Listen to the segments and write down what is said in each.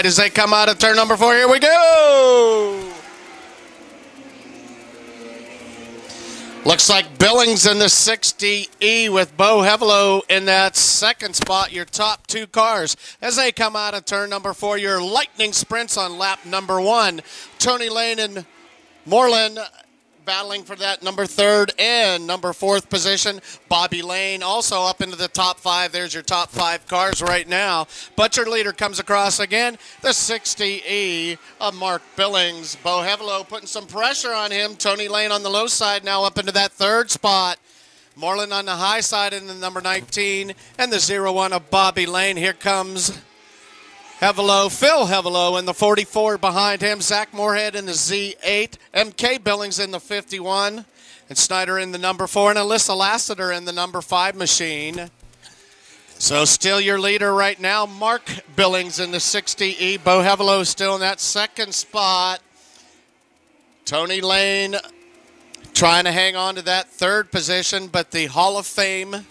tonight as they come out of turn number 4. Here we go. Looks like Billings in the 60E with Bo Hevelo in that second spot, your top 2 cars. As they come out of turn number 4, your lightning sprints on lap number 1. Tony Lane and Moreland battling for that number 3rd and number 4th position. Bobby Lane also up into the top 5. There's your top 5 cars right now. But your leader comes across again, the 60E of Mark Billings. Bo Hevelo putting some pressure on him. Tony Lane on the low side now up into that 3rd spot. Moreland on the high side in the number 19 and the 01 of Bobby Lane. Here comes Hevelo, Phil Hevelo in the 44 behind him. Zach Moorhead in the Z8. MK Billings in the 51. And Snyder in the number 4. And Alyssa Lassiter in the number 5 machine. So still your leader right now, Mark Billings in the 60E. Bo Hevelo still in that second spot. Tony Lane trying to hang on to that 3rd position, but the Hall of Fame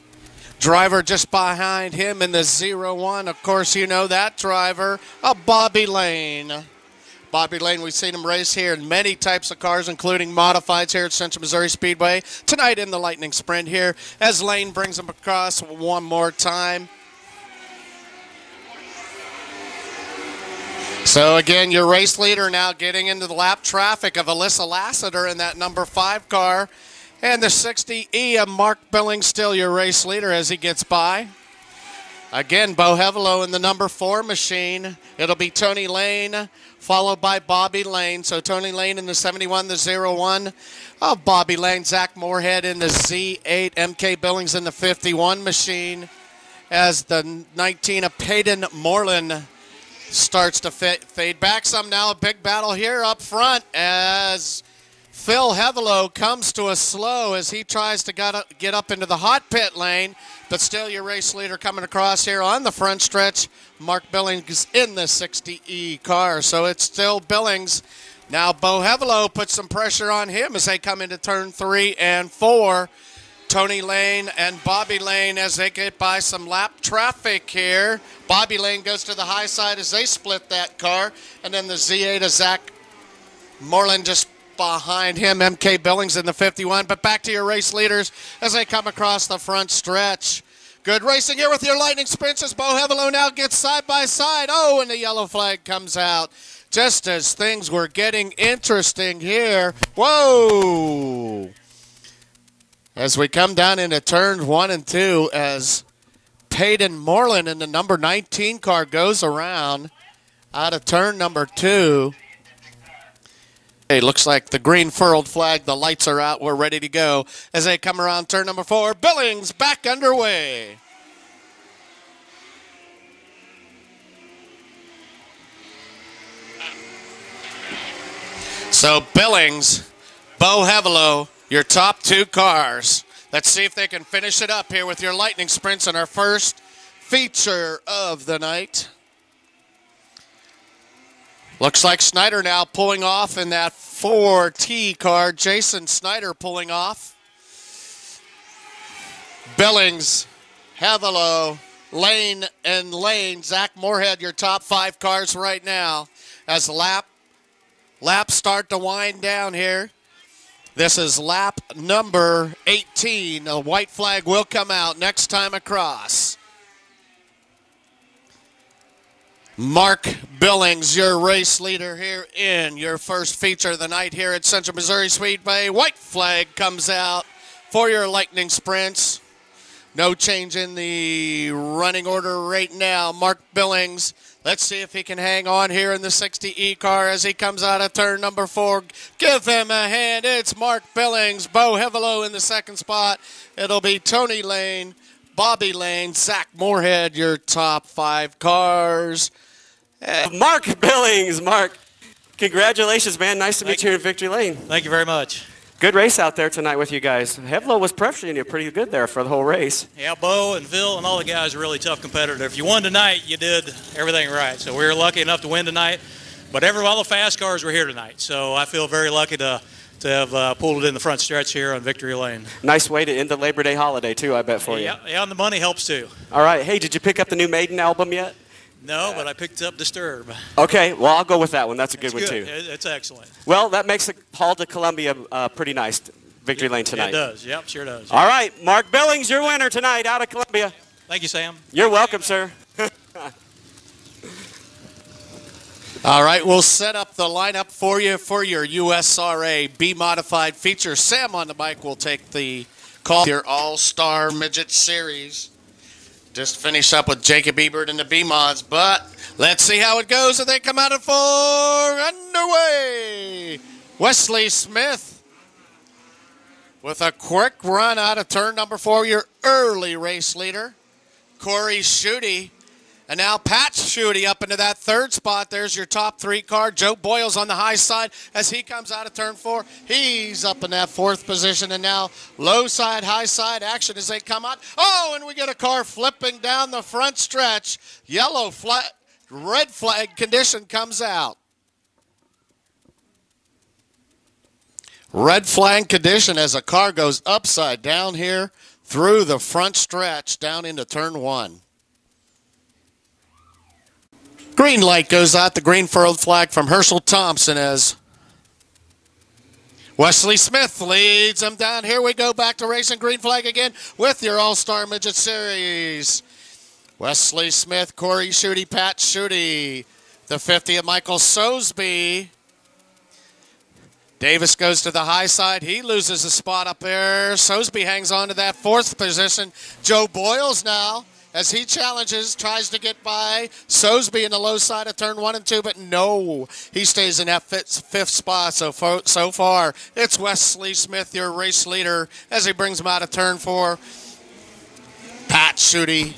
driver just behind him in the 01. Of course, you know that driver, Bobby Lane. Bobby Lane, we've seen him race here in many types of cars, including modifieds here at Central Missouri Speedway. Tonight in the Lightning Sprint here, as Lane brings him across one more time. So again, your race leader now getting into the lap traffic of Alyssa Lassiter in that number 5 car. And the 60E of Mark Billings still your race leader as he gets by. Again, Bo Hevelo in the number 4 machine. It'll be Tony Lane, followed by Bobby Lane. So Tony Lane in the 71, the 01 of Bobby Lane. Zach Moorhead in the Z8. MK Billings in the 51 machine. As the 19 of Peyton Moreland starts to fade back some now. A big battle here up front as Phil Hevelo comes to a slow as he tries to get up into the hot pit lane, but still your race leader coming across here on the front stretch. Mark Billings in the 60E car, so it's still Billings. Now Bo Hevelo puts some pressure on him as they come into turn 3 and 4. Tony Lane and Bobby Lane as they get by some lap traffic here. Bobby Lane goes to the high side as they split that car, and then the Z8 of Zach Moreland just behind him. MK Billings in the 51. But back to your race leaders as they come across the front stretch. Good racing here with your lightning sprints as Bo Hevelo now gets side by side. Oh, and the yellow flag comes out just as things were getting interesting here. Whoa! As we come down into turns 1 and 2 as Peyton Moreland in the number 19 car goes around out of turn number 2. It looks like the green furled flag, the lights are out, we're ready to go. As they come around turn number 4, Billings back underway. So Billings, Bo Hevelo, your top 2 cars. Let's see if they can finish it up here with your lightning sprints in our first feature of the night. Looks like Snyder now pulling off in that 4T car. Jason Snyder pulling off. Billings, Hevelo, Lane, and Lane. Zach Moorhead, your top 5 cars right now. As laps start to wind down here. This is lap number 18. A white flag will come out next time across. Mark Billings, your race leader here in your first feature of the night here at Central Missouri Speedway. White flag comes out for your lightning sprints. No change in the running order right now. Mark Billings, let's see if he can hang on here in the 60E car as he comes out of turn number 4. Give him a hand. It's Mark Billings. Bo Hevelo in the second spot. It'll be Tony Lane, Bobby Lane, Zach Moorhead, your top 5 cars. Mark Billings, Mark, congratulations, man. Nice to meet you here in Victory Lane. Thank you very much. Good race out there tonight with you guys. Hevelo was pressuring you pretty good there for the whole race. Yeah, Bo and Phil and all the guys are really tough competitors. If you won tonight, you did everything right. So we were lucky enough to win tonight. But all the fast cars were here tonight. So I feel very lucky to have pulled it in the front stretch here on Victory Lane. Nice way to end the Labor Day holiday, too, I bet, for you. Yeah, and the money helps, too. All right. Hey, did you pick up the new Maiden album yet? No, but I picked up Disturb. Okay, well, I'll go with that one. That's a good one, too. It's excellent. Well, that makes the haul to Columbia pretty nice. Victory Lane tonight. It does. Yep, sure does. All right, Mark Billings, your winner tonight out of Columbia. Thank you, Sam. You're welcome, sir. All right, we'll set up the lineup for you for your USRA B Modified feature. Sam on the mic will take the call. Your All-Star Midget Series. Just finish up with Jacob Ebert and the B-Mods, but let's see how it goes as they come out at 4 underway. Wesley Smith with a quick run out of turn number 4, your early race leader. Corey Schutte. And now Pat Schutte up into that 3rd spot. There's your top 3 car. Joe Boyles on the high side as he comes out of turn 4. He's up in that 4th position. And now low side, high side action as they come out. Oh, and we get a car flipping down the front stretch. Yellow flag, red flag condition comes out. Red flag condition as a car goes upside down here through the front stretch down into turn 1. Green light goes out, the green furled flag from Herschel Thompson as Wesley Smith leads them down. Here we go back to racing. Green flag again with your All-Star Midget Series. Wesley Smith, Corey Schutte, Pat Schutte. The 50 of Michael Sosby. Davis goes to the high side. He loses a spot up there. Sosby hangs on to that 4th position. Joe Boyles now, as he challenges, tries to get by Sosby in the low side of turn 1 and 2, but no, he stays in that 5th spot. So far, it's Wesley Smith, your race leader, as he brings him out of turn 4. Pat Schutte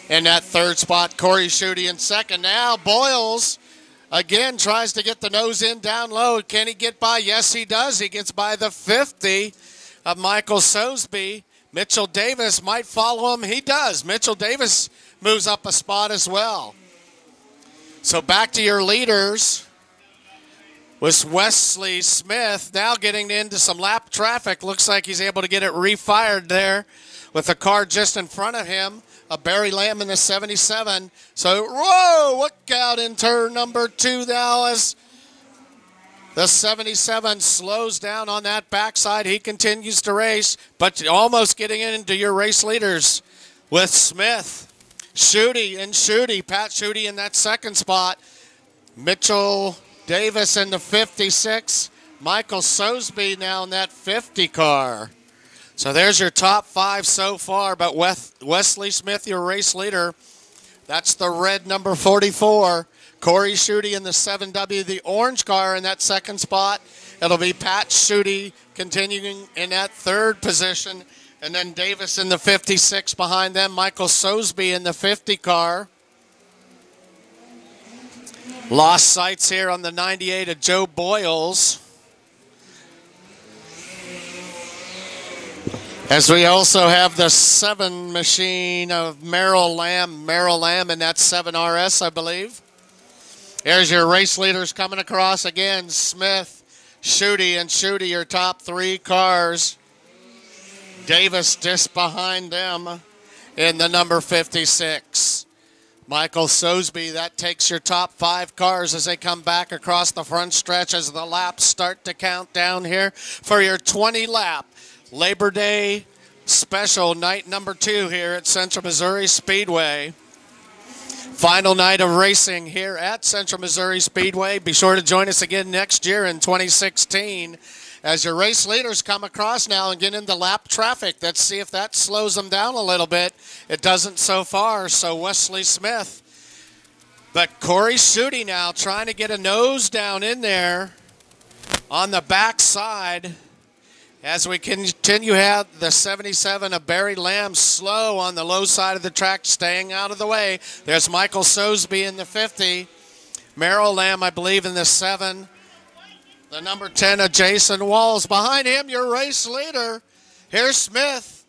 in that 3rd spot. Corey Schutte in 2nd. Now Boyles again tries to get the nose in down low. Can he get by? Yes, he does. He gets by the 50 of Michael Sosby. Mitchell Davis might follow him. He does. Mitchell Davis moves up a spot as well. So back to your leaders was Wesley Smith. Now getting into some lap traffic. Looks like he's able to get it refired there with a car just in front of him. A Barry Lamb in the 77. So, whoa, look out in turn number 2 now as the 77 slows down on that backside. He continues to race, but almost getting into your race leaders with Smith, Schutte, and Schutte. Pat Schutte in that 2nd spot. Mitchell Davis in the 56. Michael Sosby now in that 50 car. So there's your top 5 so far, but Wesley Smith, your race leader. That's the red number 44. Corey Schutte in the 7W, the orange car in that 2nd spot. It'll be Pat Schutte continuing in that 3rd position. And then Davis in the 56 behind them. Michael Sosby in the 50 car. Lost sights here on the 98 of Joe Boyles. As we also have the 7 machine of Merrill Lamb in that 7RS, I believe. There's your race leaders coming across again. Smith, Schutte, and Schutte, your top 3 cars. Davis just behind them in the number 56. Michael Sosby, that takes your top 5 cars as they come back across the front stretch as the laps start to count down here for your 20-lap Labor Day special night number 2 here at Central Missouri Speedway. Final night of racing here at Central Missouri Speedway. Be sure to join us again next year in 2016 as your race leaders come across now and get into lap traffic. Let's see if that slows them down a little bit. It doesn't so far, so Wesley Smith. But Corey Schutte now trying to get a nose down in there on the backside. As we continue to have the 77 of Barry Lamb slow on the low side of the track, staying out of the way. There's Michael Sosby in the 50. Merrill Lamb, I believe, in the 7. The number 10 of Jason Walls. Behind him, your race leader. Here's Smith.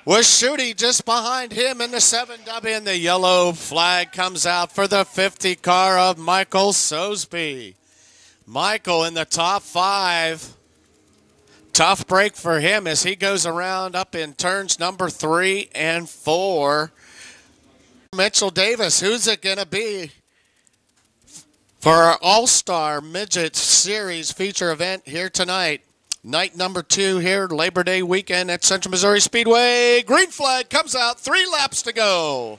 With Schutte just behind him in the 7W. And the yellow flag comes out for the 50 car of Michael Sosby. Michael in the top 5. Tough break for him as he goes around up in turns number 3 and 4. Mitchell Davis, who's it going to be for our All-Star Midget Series feature event here tonight? Night number 2 here, Labor Day weekend at Central Missouri Speedway. Green flag comes out, 3 laps to go.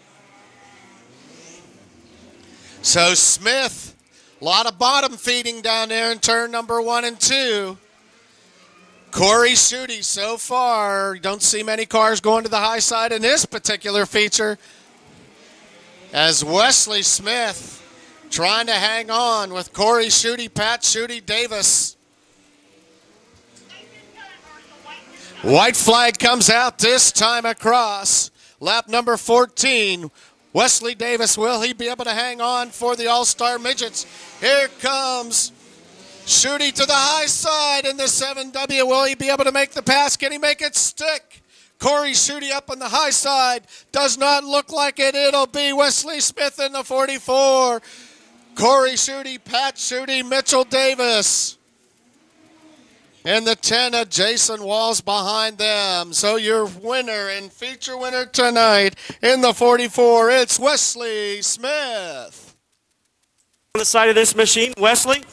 So Smith, a lot of bottom feeding down there in turn number 1 and 2. Corey Schutte so far, don't see many cars going to the high side in this particular feature, as Wesley Smith trying to hang on with Corey Schutte, Pat Schutte, Davis. White flag comes out this time across. Lap number 14. Wesley Davis, will he be able to hang on for the All-Star Midgets? Here comes Schutte to the high side in the 7W. Will he be able to make the pass? Can he make it stick? Corey Schutte up on the high side. Does not look like it. It'll be Wesley Smith in the 44. Corey Schutte, Pat Schutte, Mitchell Davis. And the 10 of Jason Walls behind them. So your winner and feature winner tonight in the 44, it's Wesley Smith. On the side of this machine, Wesley,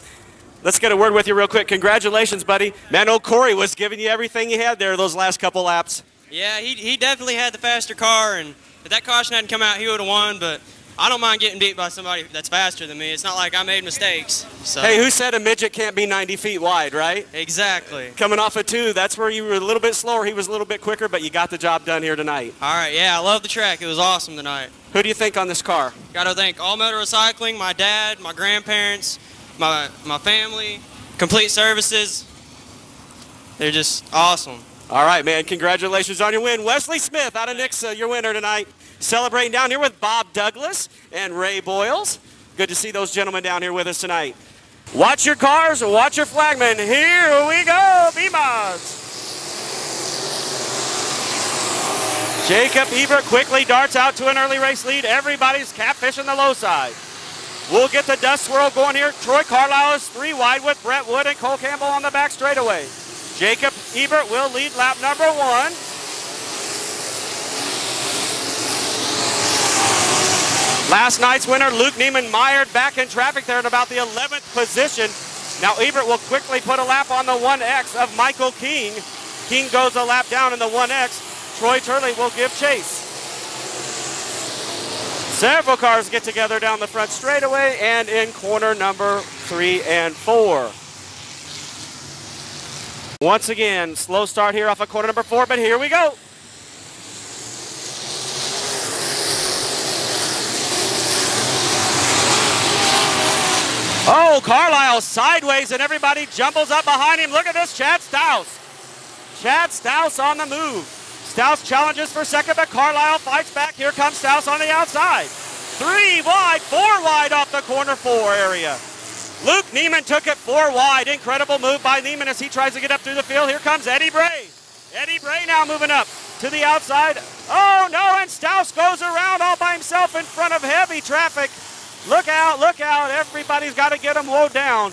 let's get a word with you real quick. Congratulations, buddy. Man, old Corey was giving you everything he had there those last couple laps. Yeah, he definitely had the faster car, and if that caution hadn't come out, he would have won, but I don't mind getting beat by somebody that's faster than me. It's not like I made mistakes. So. Hey, who said a midget can't be 90 feet wide, right? Exactly. Coming off a 2, that's where you were a little bit slower. He was a little bit quicker, but you got the job done here tonight. All right, yeah, I love the track. It was awesome tonight. Who do you think on this car? Got to thank All Motor Recycling, my dad, my grandparents, my family, Complete Services. They're just awesome. All right, man, congratulations on your win. Wesley Smith out of Nixa, your winner tonight. Celebrating down here with Bob Douglas and Ray Boyles. Good to see those gentlemen down here with us tonight. Watch your cars, watch your flagman. Here we go, B-Mods. Jacob Ebert quickly darts out to an early race lead. Everybody's catfishing the low side. We'll get the dust swirl going here. Troy Carlisle is 3 wide with Brett Wood and Cole Campbell on the back straightaway. Jacob Ebert will lead lap number 1. Last night's winner, Luke Neiman, mired back in traffic there in about the 11th position. Now Ebert will quickly put a lap on the 1X of Michael King. King goes a lap down in the 1X. Troy Turley will give chase. Several cars get together down the front straightaway and in corner number 3 and 4. Once again, slow start here off of corner number 4, but here we go. Oh, Carlisle sideways and everybody jumbles up behind him. Look at this, Chad Stouse. Chad Stouse on the move. Stouse challenges for second, but Carlisle fights back. Here comes Stouse on the outside. 3 wide, 4 wide off the corner 4 area. Luke Neiman took it 4 wide. Incredible move by Neiman as he tries to get up through the field. Here comes Eddie Bray. Eddie Bray now moving up to the outside. Oh, no, and Stouse goes around all by himself in front of heavy traffic. Look out, look out. Everybody's got to get him low down.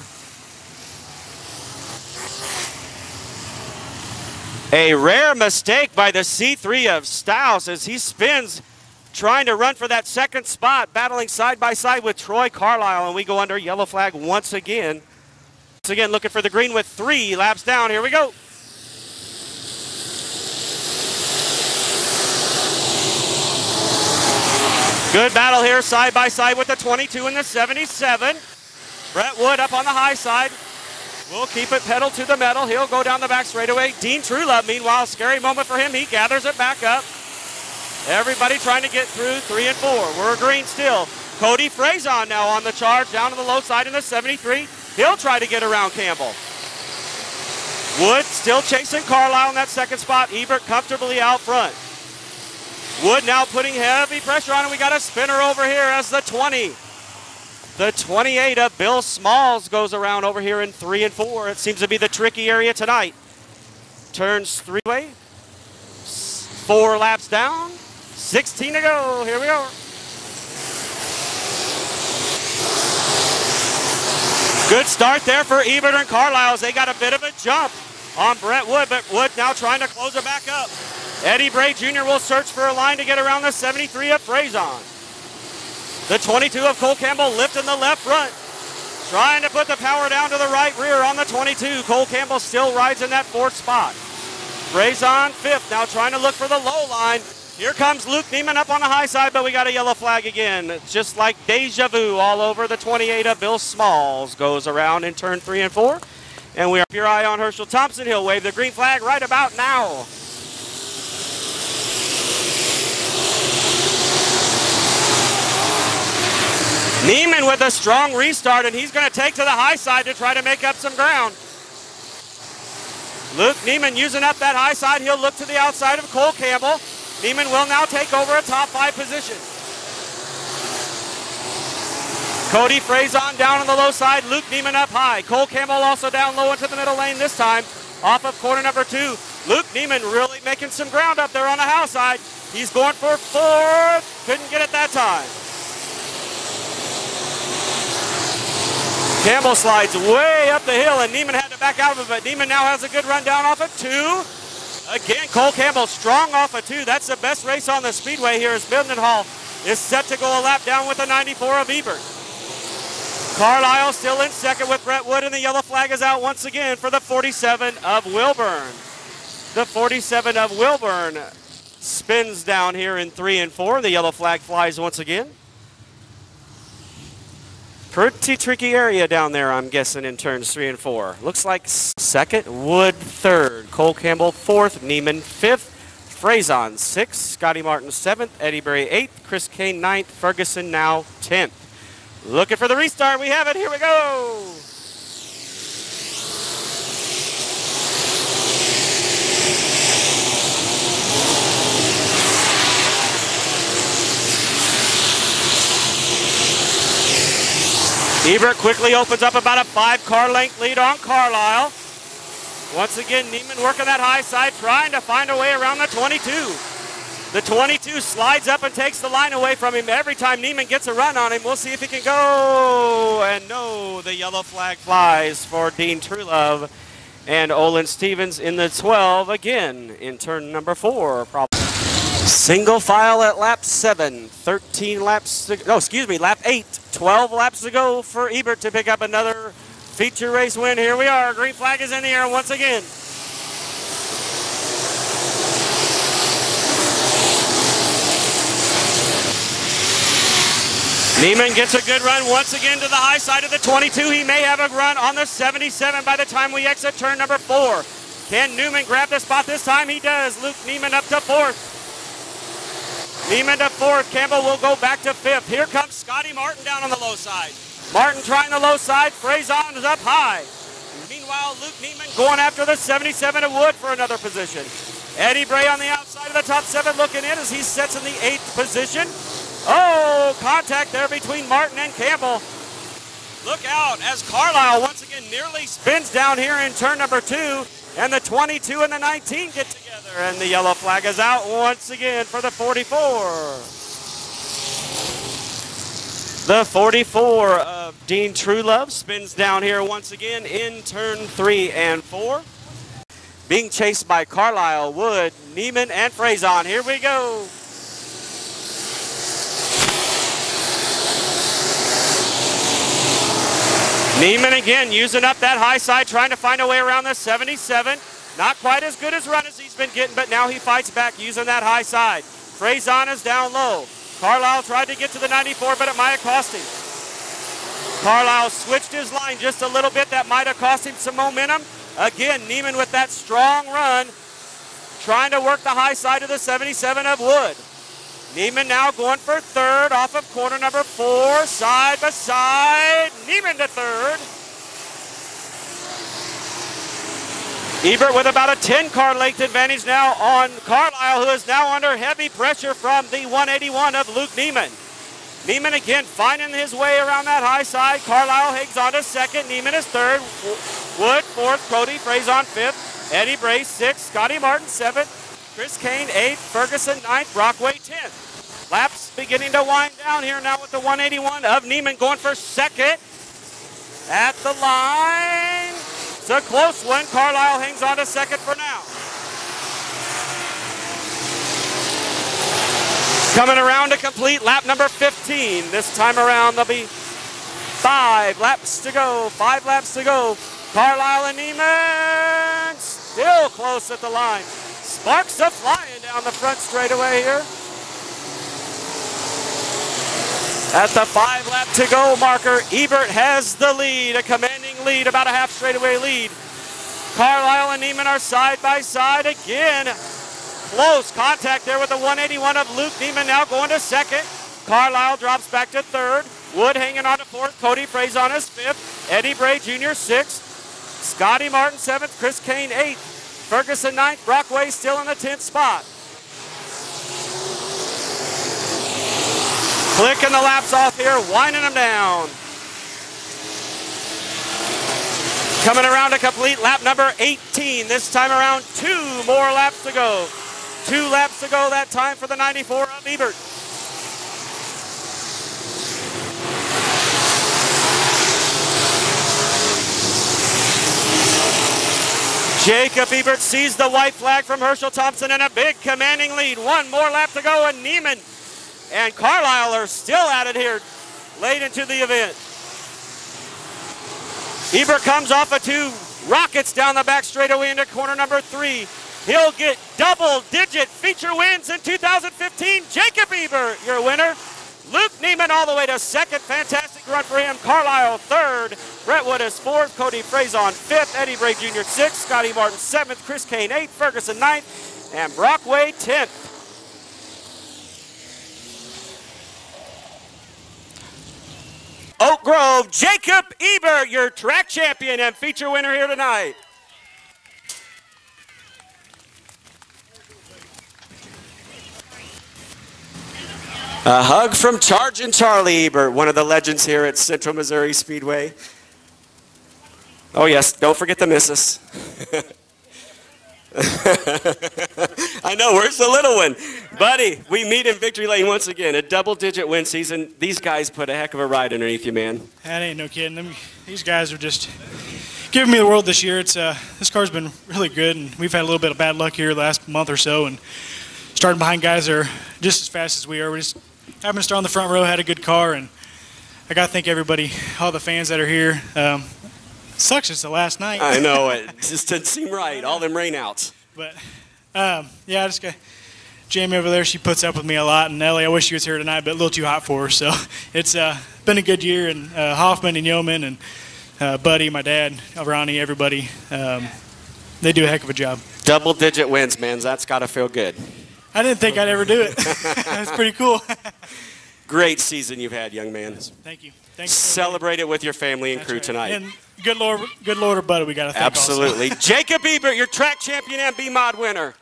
A rare mistake by the C3 of Stouse as he spins, trying to run for that second spot, battling side by side with Troy Carlisle, and we go under yellow flag once again. Once again, looking for the green with 3 laps down. Here we go. Good battle here, side by side with the 22 and the 77. Brett Wood up on the high side. We'll keep it pedal to the metal. He'll go down the back straightaway. Dean Trulove, meanwhile, scary moment for him. He gathers it back up. Everybody trying to get through 3 and 4. We're green still. Cody Frazon now on the charge, down to the low side in the 73. He'll try to get around Campbell. Wood still chasing Carlisle in that second spot. Ebert comfortably out front. Wood now putting heavy pressure on him. We got a spinner over here as the 20. The 28 of Bill Smalls goes around over here in 3 and 4. It seems to be the tricky area tonight. Turns 3-way. 4 laps down. 16 to go. Here we go. Good start there for Ebert and Carlisle. They got a bit of a jump on Brett Wood, but Wood now trying to close it back up. Eddie Bray Jr. will search for a line to get around the 73 of Frazon. The 22 of Cole Campbell lifting the left front. Trying to put the power down to the right rear on the 22. Cole Campbell still rides in that 4th spot. Freyson 5th, now trying to look for the low line. Here comes Luke Neiman up on the high side, but we got a yellow flag again. Just like deja vu all over. The 28 of Bill Smalls goes around in turn 3 and 4. And we have your eye on Herschel Thompson. He'll wave the green flag right about now. Neiman with a strong restart, and he's going to take to the high side to try to make up some ground. Luke Neiman using up that high side. He'll look to the outside of Cole Campbell. Neiman will now take over a top 5 position. Cody Freyson down on the low side. Luke Neiman up high. Cole Campbell also down low into the middle lane this time. Off of corner number 2. Luke Neiman really making some ground up there on the house side. He's going for 4th. Couldn't get it that time. Campbell slides way up the hill, and Neiman had to back out of it, but Neiman now has a good run down off of 2. Again, Cole Campbell strong off of 2. That's the best race on the speedway here as Mendenhall is set to go a lap down with the 94 of Ebert. Carlisle still in second with Brett Wood, and the yellow flag is out once again for the 47 of Wilburn. The 47 of Wilburn spins down here in 3 and 4. The yellow flag flies once again. Pretty tricky area down there, I'm guessing, in turns 3 and 4. Looks like second, Wood 3rd, Cole Campbell 4th, Neiman 5th, Freyson 6th, Scotty Martin 7th, Eddie Bray 8th, Chris Kane 9th, Ferguson now 10th. Looking for the restart. We have it. Here we go. Ebert quickly opens up about a 5-car length lead on Carlisle. Once again, Neiman working that high side, trying to find a way around the 22. The 22 slides up and takes the line away from him. Every time Neiman gets a run on him, we'll see if he can go. And no, the yellow flag flies for Dean Truelove and Olin Stevens in the 12 again in turn number 4. Single file at lap 7, 13 laps to, no, excuse me, lap 8, 12 laps to go for Ebert to pick up another feature race win. Here we are, green flag is in the air once again. Neiman gets a good run once again to the high side of the 22. He may have a run on the 77 by the time we exit turn number 4. Can Newman grab the spot this time? He does. Luke Neiman up to 4th. Neiman to 4th. Campbell will go back to 5th. Here comes Scotty Martin down on the low side. Martin trying the low side. Freyson is up high. Meanwhile, Luke Neiman going after the 77 of Wood for another position. Eddie Bray on the outside of the top 7 looking in as he sets in the 8th position. Oh, contact there between Martin and Campbell. Look out as Carlisle once again nearly spins down here in turn number 2. And the 22 and the 19 get together. And the yellow flag is out once again for the 44. The 44 of Dean Truelove spins down here once again in turn 3 and 4. Being chased by Carlisle, Wood, Neiman, and Freyson. Here we go. Neiman again using up that high side, trying to find a way around the 77. Not quite as good as run as he's been getting, but now he fights back using that high side. Freyson is down low. Carlisle tried to get to the 94, but it might have cost him. Carlisle switched his line just a little bit. That might have cost him some momentum. Again, Neiman with that strong run, trying to work the high side of the 77 of Wood. Neiman now going for 3rd off of corner number 4, side by side. Neiman to 3rd. Ebert with about a 10-car length advantage now on Carlisle, who is now under heavy pressure from the 181 of Luke Neiman. Neiman again finding his way around that high side. Carlisle hangs on to 2nd. Neiman is 3rd. Wood 4th. Cody Freyson 5th. Eddie Bray 6th. Scotty Martin 7th. Chris Kane 8th. Ferguson 9th. Brockway 10th. Laps beginning to wind down here now with the 181 of Neiman going for 2nd. At the line. It's a close one. Carlisle hangs on to 2nd for now. Coming around to complete lap number 15. This time around, there'll be 5 laps to go. 5 laps to go. Carlisle and Neiman still close at the line. Sparks are flying down the front straightaway here. At the 5 lap to go marker, Ebert has the lead, a commanding lead, about a half straightaway lead. Carlisle and Neiman are side by side again. Close contact there with the 181 of Luke Neiman now going to second. Carlisle drops back to third. Wood hanging on to fourth. Cody Fraison is fifth. Eddie Bray Jr. sixth. Scotty Martin seventh. Chris Kane eighth. Ferguson ninth. Brockway still in the 10th spot. Clicking the laps off here, winding them down. Coming around to complete lap number 18. This time around, 2 more laps to go. 2 laps to go that time for the 94 of Ebert. Jacob Ebert sees the white flag from Herschel Thompson and a big commanding lead. 1 more lap to go, and Neiman and Carlisle are still at it here late into the event. Ebert comes off of 2 rockets down the back straightaway into corner number 3. He'll get double-digit feature wins in 2015. Jacob Ebert, your winner. Luke Neiman all the way to second. Fantastic run for him. Carlisle third. Brett Wood is fourth. Cody Fraison fifth. Eddie Bray Jr. sixth. Scotty Martin seventh. Chris Kane eighth. Ferguson ninth. And Brockway 10th. Oak Grove, Jacob Ebert, your track champion and feature winner here tonight. A hug from Chargin' Charlie Ebert, one of the legends here at Central Missouri Speedway. Oh yes, don't forget the missus. I know, where's the little one? Buddy, we meet in Victory Lane once again, a double-digit win season. These guys put a heck of a ride underneath you, man. That ain't no kidding. These guys are just giving me the world this year. It's this car's been really good, and we've had a little bit of bad luck here the last month or so, and starting behind guys that are just as fast as we are. We just happened to start on the front row, had a good car, and I got to thank everybody, all the fans that are here. Sucks it's the last night. I know, it just didn't seem right, all them rainouts. But, yeah, I just got Jamie over there. She puts up with me a lot. And Ellie, I wish she was here tonight, but a little too hot for her. So it's been a good year. And Hoffman and Yeoman and Buddy, my dad, Ronnie, everybody, they do a heck of a job. Double-digit wins, man. That's got to feel good. I didn't think I'd ever do it. That's pretty cool. Great season you've had, young man. Thank you. Thanks. Celebrate it with your family and crew tonight. And good Lord or Buddy, we got to thank absolutely. Also. Jacob Ebert, your track champion and B-Mod winner.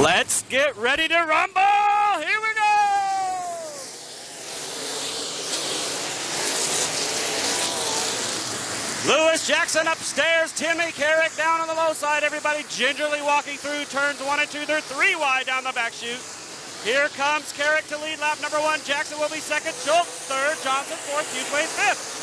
Let's get ready to rumble. Here we go. Lewis Jackson upstairs. Timmy Carrick down on the low side. Everybody gingerly walking through turns 1 and 2. They're 3 wide down the back chute. Here comes Carrick to lead lap number 1. Jackson will be second. Schultz third. Johnson fourth. Hughes fifth.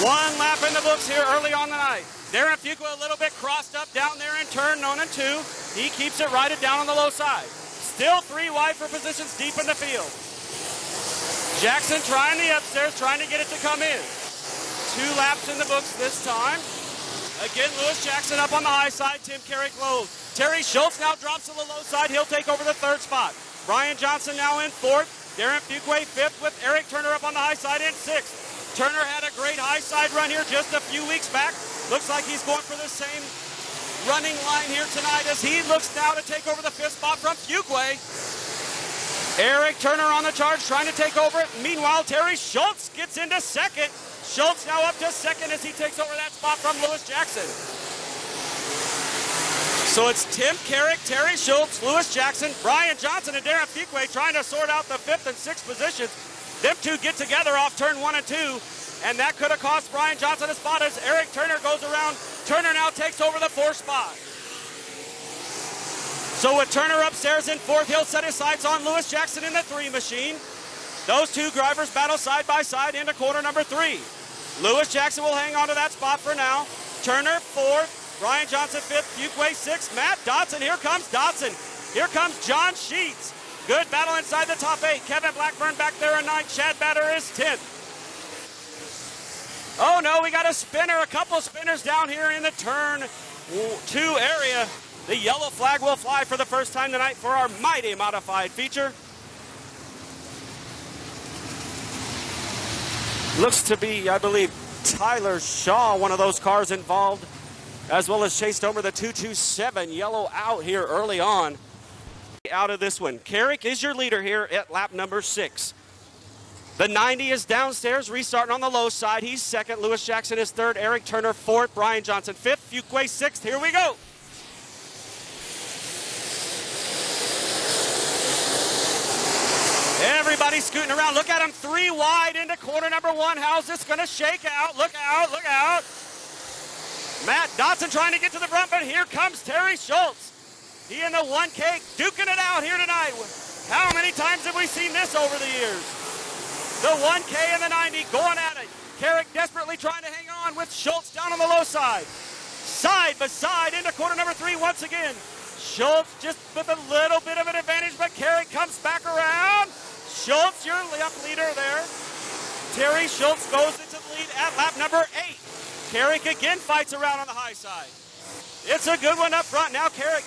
1 lap in the books here early on the night. Darren Fuqua a little bit crossed up down there in turn 1 and 2. He keeps it righted down on the low side. Still 3 wide for positions deep in the field. Jackson trying the upstairs, trying to get it to come in. 2 laps in the books this time. Again, Lewis Jackson up on the high side, Tim Carrick low. Terry Schultz now drops to the low side. He'll take over the 3rd spot. Brian Johnson now in 4th. Darren Fuqua 5th with Eric Turner up on the high side in 6th. Turner had a great high side run here just a few weeks back. Looks like he's going for the same running line here tonight as he looks now to take over the 5th spot from Fuqua. Eric Turner on the charge trying to take over it. Meanwhile, Terry Schultz gets into 2nd. Schultz now up to 2nd as he takes over that spot from Lewis Jackson. So it's Tim Carrick, Terry Schultz, Lewis Jackson, Brian Johnson, and Darren Fuqua trying to sort out the 5th and 6th positions. Them 2 get together off turn 1 and 2. And that could have cost Brian Johnson a spot as Eric Turner goes around. Turner now now takes over the 4th spot. So with Turner upstairs in 4th, he'll set his sights on Lewis Jackson in the 3 machine. Those two drivers battle side by side into corner number 3. Lewis Jackson will hang on to that spot for now. Turner 4th, Brian Johnson 5th, Fuquay 6th, Matt Dotson. Here comes Dotson. Here comes John Sheets. Good battle inside the top 8. Kevin Blackburn back there in 9th. Chad Batter is 10th. Oh no, we got a spinner, a couple spinners down here in the turn 2 area. The yellow flag will fly for the first time tonight for our mighty modified feature. Looks to be, I believe, Tyler Shaw, one of those cars involved, as well as Chase Domer, the 227, yellow out here early on. Out of this one. Carrick is your leader here at lap number 6. The 90 is downstairs, restarting on the low side. He's 2nd. Lewis Jackson is 3rd. Eric Turner 4th. Brian Johnson 5th. Fuquay 6th. Here we go. Everybody scooting around. Look at him, 3 wide into corner number 1. How's this going to shake out? Look out, look out. Matt Dotson trying to get to the front, but here comes Terry Schultz. He in the 1K duking it out here tonight. How many times have we seen this over the years? The 1K and the 90 going at it. Carrick desperately trying to hang on with Schultz down on the low side. Side by side into corner number 3 once again. Schultz just with a little bit of an advantage, but Carrick comes back around. Schultz, your lap leader there. Terry Schultz goes into the lead at lap number 8. Carrick again fights around on the high side. It's a good one up front. Now Carrick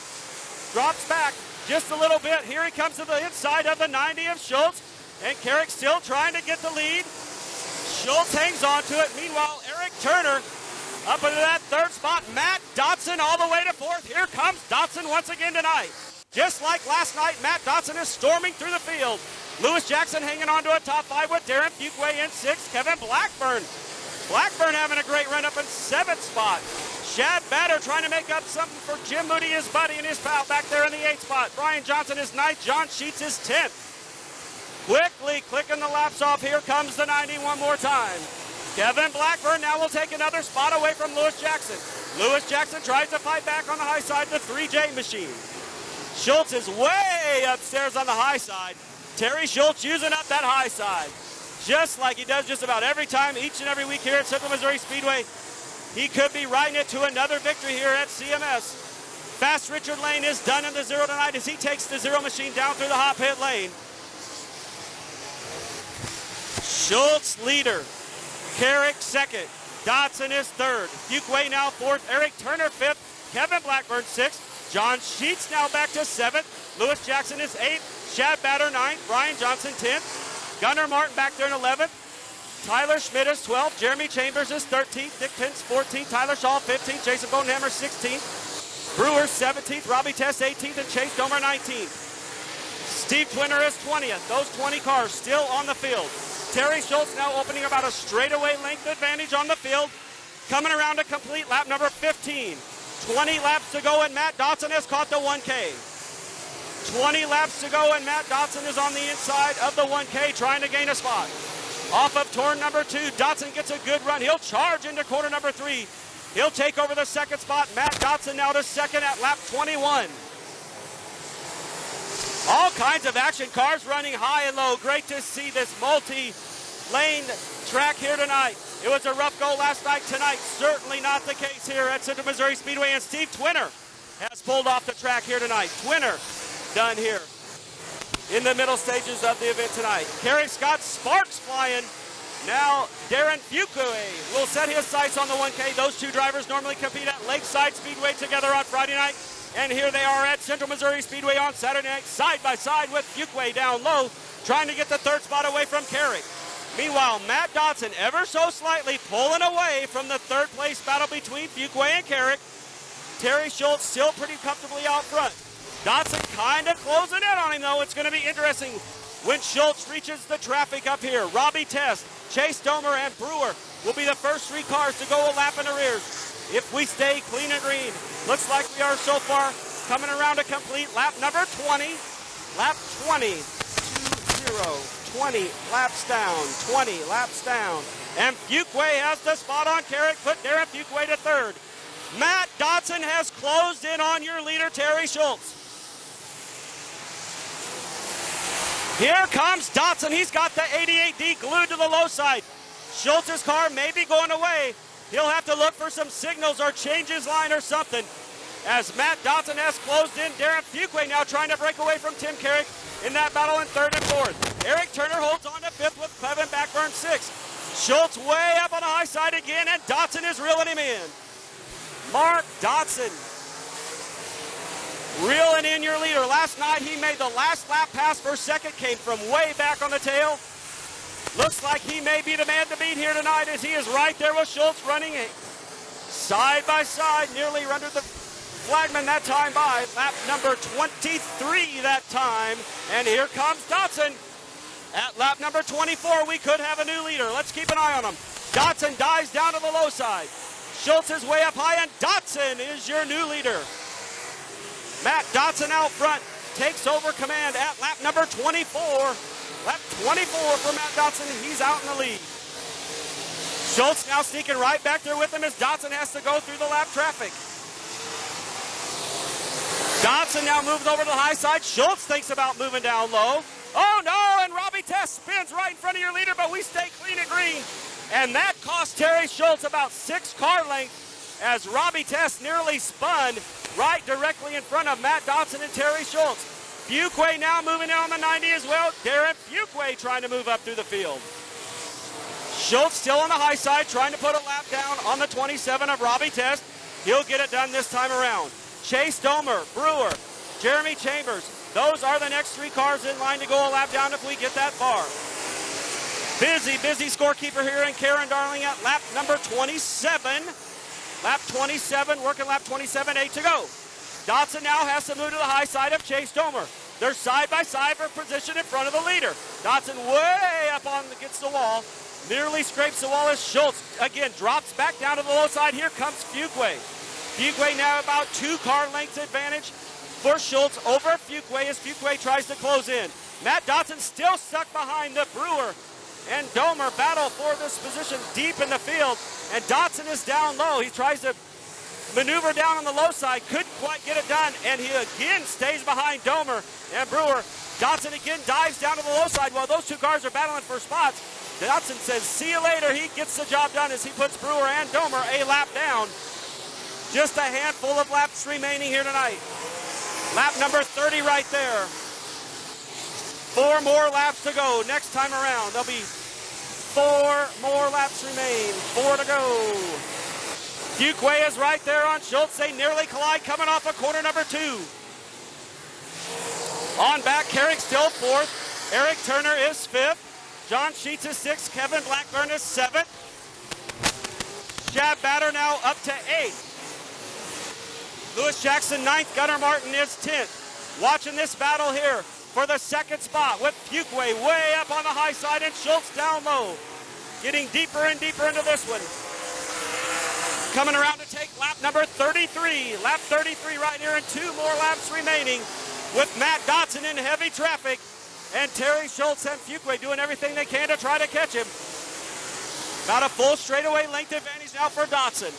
drops back just a little bit. Here he comes to the inside of the 90 of Schultz. And Carrick still trying to get the lead. Schultz hangs on to it. Meanwhile, Eric Turner up into that 3rd spot. Matt Dotson all the way to 4th. Here comes Dotson once again tonight. Just like last night, Matt Dotson is storming through the field. Lewis Jackson hanging on to a top 5 with Darren Fuquay in 6th. Kevin Blackburn. Blackburn having a great run up in 7th spot. Chad Batter trying to make up something for Jim Moody, his buddy and his pal back there in the 8th spot. Brian Johnson is 9th. John Sheets is 10th. Quickly clicking the laps off. Here comes the 90 one more time. Kevin Blackburn now will take another spot away from Lewis Jackson. Lewis Jackson tries to fight back on the high side, the 3J machine. Schultz is way upstairs on the high side. Terry Schultz using up that high side. Just like he does just about every time, each and every week here at Central Missouri Speedway. He could be riding it to another victory here at CMS. Fast Richard Lane is done in the 0 tonight as he takes the 0 machine down through the hot pit lane. Schultz leader, Carrick 2nd, Dotson is 3rd, Fuquay now 4th, Eric Turner 5th, Kevin Blackburn 6th, John Sheets now back to 7th, Lewis Jackson is 8th, Chad Batter 9th, Brian Johnson 10th, Gunnar Martin back there in 11th, Tyler Schmidt is 12th, Jeremy Chambers is 13th, Dick Pence 14th, Tyler Shaw 15th, Jason Bodenhammer 16th, Brewer 17th, Robbie Tess 18th, and Chase Domer 19th. Steve Twinner is 20th. Those 20 cars still on the field. Terry Schultz now opening about a straightaway length advantage on the field. Coming around to complete lap number 15. 20 laps to go and Matt Dotson has caught the 1K. 20 laps to go and Matt Dotson is on the inside of the 1K trying to gain a spot. Off of turn number 2, Dotson gets a good run. He'll charge into corner number 3. He'll take over the 2nd spot. Matt Dotson now to 2nd at lap 21. All kinds of action, cars running high and low. Great to see this multi-lane track here tonight. It was a rough go last night. Tonight, certainly not the case here at Central Missouri Speedway. And Steve Twinner has pulled off the track here tonight. Twinner done here in the middle stages of the event tonight. Kerry Scott, sparks flying. Now Darren Fuquay will set his sights on the 1K. Those two drivers normally compete at Lakeside Speedway together on Friday night. And here they are at Central Missouri Speedway on Saturday night, side by side with Fuquay down low, trying to get the 3rd spot away from Carrick. Meanwhile, Matt Dotson ever so slightly pulling away from the 3rd place battle between Fuquay and Carrick. Terry Schultz still pretty comfortably out front. Dotson kind of closing in on him, though. It's going to be interesting when Schultz reaches the traffic up here. Robbie Test, Chase Domer, and Brewer will be the first 3 cars to go a lap in the rears. If we stay clean and green, looks like we are so far, coming around to complete lap number 20. Lap 20, 2-0, 20 laps down, 20 laps down. And Fuquay has the spot on Carrick, put Darren Fuquay to 3rd. Matt Dotson has closed in on your leader, Terry Schultz. Here comes Dotson. He's got the 88D glued to the low side. Schultz's car may be going away. He'll have to look for some signals or change his line or something. As Matt Dotson has closed in, Darren Fuqua now trying to break away from Tim Carrick in that battle in third and fourth. Eric Turner holds on to fifth with Kevin Blackburn sixth. Schultz way up on the high side again, and Dotson is reeling him in. Mark Dotson reeling in your leader. Last night he made the last lap pass for second, came from way back on the tail. Looks like he may be the man to beat here tonight as he is right there with Schultz running side by side, nearly rendered the flagman that time by. Lap number 23 that time, and here comes Dotson. At lap number 24, we could have a new leader. Let's keep an eye on him. Dotson dives down to the low side. Schultz is way up high, and Dotson is your new leader. Matt Dotson out front takes over command at lap number 24. Lap 24 for Matt Dotson, and he's out in the lead. Schultz now sneaking right back there with him as Dotson has to go through the lap traffic. Dotson now moves over to the high side. Schultz thinks about moving down low. Oh no, and Robbie Test spins right in front of your leader, but we stay clean and green. And that cost Terry Schultz about 6 car lengths as Robbie Test nearly spun right directly in front of Matt Dotson and Terry Schultz. Fuqua now moving in on the 90 as well. Darren Fuqua trying to move up through the field. Schultz still on the high side, trying to put a lap down on the 27 of Robbie Test. He'll get it done this time around. Chase Domer, Brewer, Jeremy Chambers. Those are the next 3 cars in line to go a lap down if we get that far. Busy scorekeeper here in Karen Darling at lap number 27. Lap 27, working lap 27, 8 to go. Dotson now has to move to the high side of Chase Domer. They're side by side for position in front of the leader. Dotson way up against the wall. Nearly scrapes the wall as Schultz, again, drops back down to the low side. Here comes Fuqua. Fuqua now about 2 car lengths advantage for Schultz over Fuqua as Fuqua tries to close in. Matt Dotson still stuck behind the Brewer and Domer battle for this position deep in the field. And Dotson is down low. He tries to maneuver down on the low side. Couldn't quite get it done. And he again stays behind Domer and Brewer. Dotson again dives down to the low side while those 2 cars are battling for spots. Dotson says, see you later. He gets the job done as he puts Brewer and Domer a lap down. Just a handful of laps remaining here tonight. Lap number 30 right there. 4 more laps to go next time around. There'll be 4 more laps remain. 4 to go. Fuqua is right there on Schultz. They nearly collide coming off of corner number 2. On back, Carrick still 4th. Eric Turner is 5th. John Sheets is 6th. Kevin Blackburn is 7th. Chad Batter now up to 8th. Lewis Jackson 9th. Gunnar Martin is 10th. Watching this battle here for the 2nd spot with Fuqua way up on the high side and Schultz down low. Getting deeper and deeper into this one. Coming around to take lap number 33. Lap 33 right here and 2 more laps remaining with Matt Dotson in heavy traffic and Terry Schultz and Fuqua doing everything they can to try to catch him. About a full straightaway length advantage now for Dotson.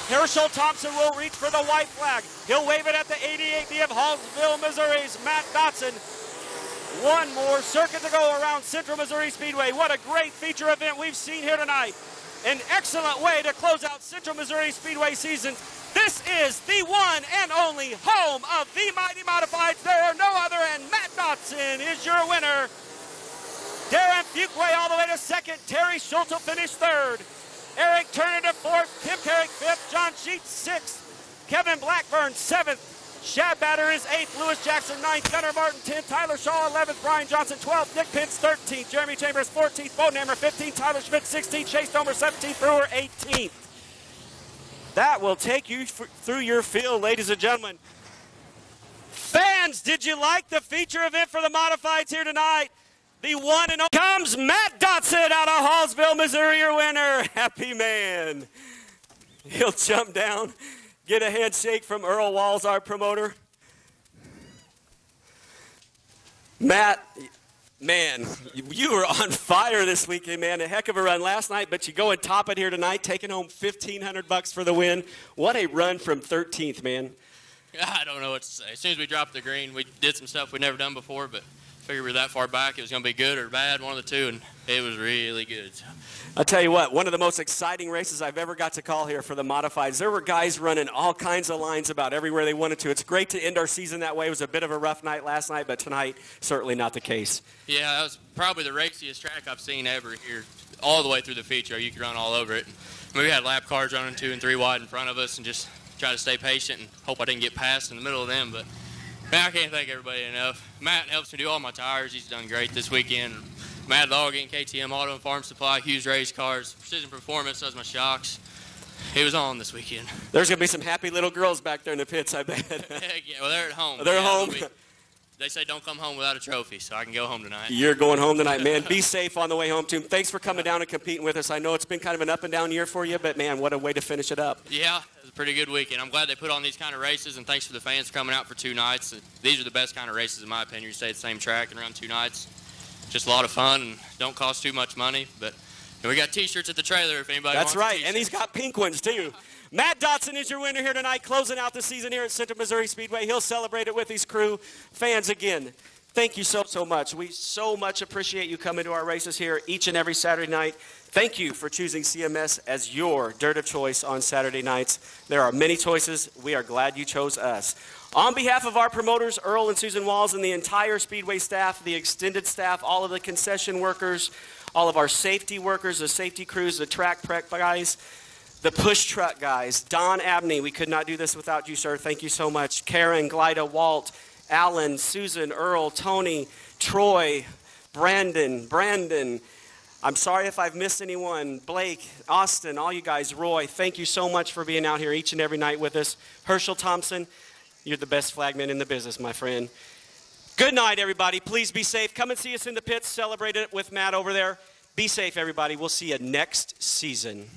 Herschel Thompson will reach for the white flag. He'll wave it at the 88D of Hallsville, Missouri's Matt Dotson. 1 more circuit to go around Central Missouri Speedway. What a great feature event we've seen here tonight. An excellent way to close out Central Missouri Speedway season. This is the one and only home of the Mighty Modifieds. There are no other, and Matt Dotson is your winner. Darren Fuqua all the way to 2nd. Terry Schultz will finish 3rd. Eric Turner to 4th. Tim Carrick 5th. John Sheets 6th. Kevin Blackburn 7th. Shad Batter is 8th. Lewis Jackson 9th. Gunnar Martin 10th. Tyler Shaw 11th. Brian Johnson 12th. Nick Pitts 13th. Jeremy Chambers 14th. Bodenhammer 15th. Tyler Schmidt 16th. Chase Domer 17th. Brewer 18th. That will take you through your field, ladies and gentlemen. Fans, did you like the feature event for the Modifieds here tonight? The one and only comes Matt Dotson out of Hallsville, Missouri, your winner. Happy man. He'll jump down, get a handshake from Earl Walls, our promoter. Matt, Man, you were on fire this weekend, man. A heck of a run last night, but you go and top it here tonight, taking home $1,500 for the win. What a run from 13th, man. I don't know what to say. As soon as we dropped the green, we did some stuff we'd never done before, but figured we were that far back, it was going to be good or bad, one of the two, and it was really good. I'll tell you what, one of the most exciting races I've ever got to call here for the modifieds. There were guys running all kinds of lines about everywhere they wanted to. It's great to end our season that way. It was a bit of a rough night last night, but tonight, certainly not the case. Yeah, that was probably the raciest track I've seen ever here, all the way through the feature. You could run all over it. I mean, we had lap cars running 2 and 3 wide in front of us and just try to stay patient and hope I didn't get passed in the middle of them, but man, I can't thank everybody enough. Matt helps me do all my tires. He's done great this weekend. Matt Logging, KTM Auto and Farm Supply, Hughes Race Cars, Precision Performance does my shocks. He was on this weekend. There's going to be some happy little girls back there in the pits, I bet. Heck yeah, well, they're at home. They're home. They say don't come home without a trophy, so I can go home tonight. You're going home tonight, man. Be safe on the way home, too. Thanks for coming down and competing with us. I know it's been kind of an up and down year for you, but, man, what a way to finish it up. Yeah, it was a pretty good weekend. I'm glad they put on these kind of races, and thanks for the fans for coming out for 2 nights. These are the best kind of races, in my opinion. You stay at the same track and run 2 nights. Just a lot of fun and don't cost too much money. But we got T-shirts at the trailer if anybody wants. That's right, and he's got pink ones, too. Matt Dotson is your winner here tonight, closing out the season here at Central Missouri Speedway. He'll celebrate it with his crew. Fans, again, thank you so much. We so much appreciate you coming to our races here each and every Saturday night. Thank you for choosing CMS as your dirt of choice on Saturday nights. There are many choices. We are glad you chose us. On behalf of our promoters, Earl and Susan Walls, and the entire Speedway staff, the extended staff, all of the concession workers, all of our safety workers, the safety crews, the track prep guys, the push truck guys, Don Abney, we could not do this without you, sir. Thank you so much. Karen, Glida, Walt, Alan, Susan, Earl, Tony, Troy, Brandon. I'm sorry if I've missed anyone. Blake, Austin, all you guys, Roy, thank you so much for being out here each and every night with us. Herschel Thompson, you're the best flagman in the business, my friend. Good night, everybody. Please be safe. Come and see us in the pits. Celebrate it with Matt over there. Be safe, everybody. We'll see you next season.